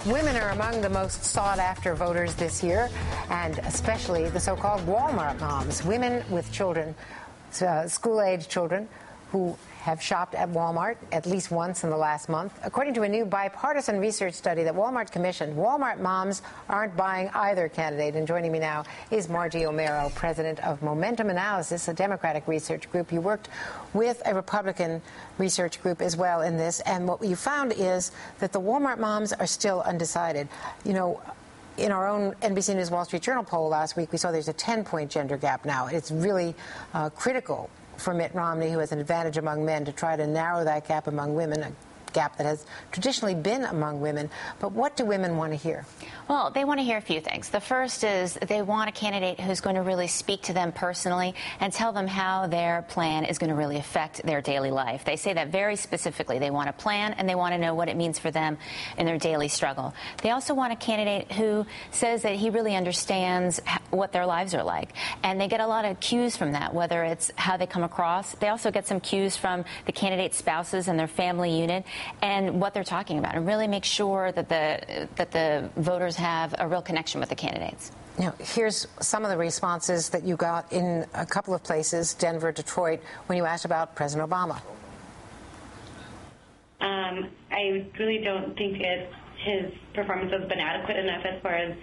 Women are among the most sought-after voters this year, and especially the so-called Walmart moms, women with children, school-age children, who have shopped at Walmart at least once in the last month. According to a new bipartisan research study that Walmart commissioned, Walmart moms aren't buying either candidate. And joining me now is Margie Omero, president of Momentum Analysis, a Democratic research group. You worked with a Republican research group as well in this, and what you found is that the Walmart moms are still undecided. You know, in our own NBC News Wall Street Journal poll last week, we saw there's a 10-point gender gap now. It's really critical for Mitt Romney, who has an advantage among men, to try to narrow that gap among women, a gap that has traditionally been among women. But what do women want to hear? Well, they want to hear a few things. The first is they want a candidate who's going to really speak to them personally and tell them how their plan is going to really affect their daily life. They say that very specifically. They want a plan, and they want to know what it means for them in their daily struggle. They also want a candidate who says that he really understands what their lives are like. And they get a lot of cues from that, whether it's how they come across. They also get some cues from the candidate's spouses and their family unit and what they're talking about, and really make sure that the voters have a real connection with the candidates. Now, here's some of the responses that you got in a couple of places, Denver, Detroit, when you asked about President Obama. I really don't think his performance has been adequate enough as far as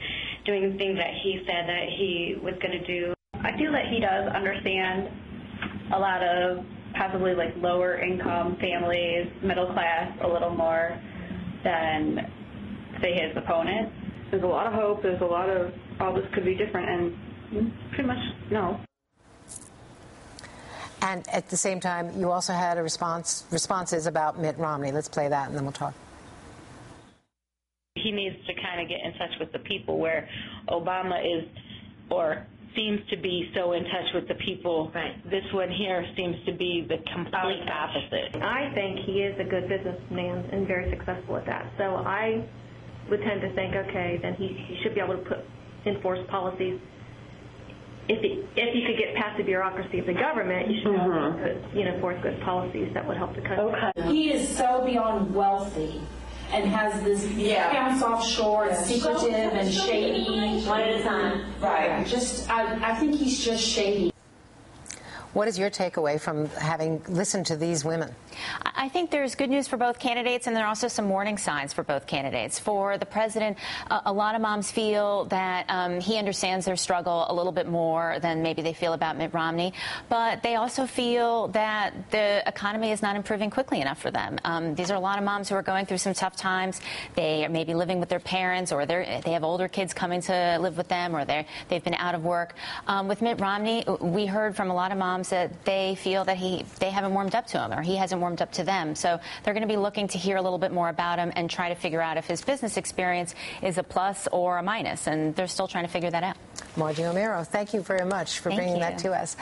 doing the things that he said that he was going to do. I feel that he does understand a lot of possibly like lower income families, middle class, a little more than, say, his opponent. There's a lot of hope. There's a lot of, all this could be different, and pretty much no. And at the same time, you also had a responses about Mitt Romney. Let's play that, and then we'll talk. He needs to kind of get in touch with the people, where Obama is, or seems to be, so in touch with the people. Right. This one here seems to be the complete opposite. I think he is a good businessman and very successful at that. So I would tend to think, okay, then he should be able to enforce policies. If you could get past the bureaucracy of the government, you should be able to enforce good policies that would help the country. Okay. He is so beyond wealthy and has this accounts offshore and secretive and shady. One at a time. Right. Just, I think he's just shady. What is your takeaway from having listened to these women? I think there's good news for both candidates, and there are also some warning signs for both candidates. For the president, a lot of moms feel that he understands their struggle a little bit more than maybe they feel about Mitt Romney, but they also feel that the economy is not improving quickly enough for them. These are a lot of moms who are going through some tough times. They are maybe living with their parents, or they have older kids coming to live with them, or they've been out of work. With Mitt Romney, we heard from a lot of moms that they feel that they haven't warmed up to him, or he hasn't warmed up to them. So they're going to be looking to hear a little bit more about him and try to figure out if his business experience is a plus or a minus. And they're still trying to figure that out. Margie Omero, thank you very much for bringing that to us.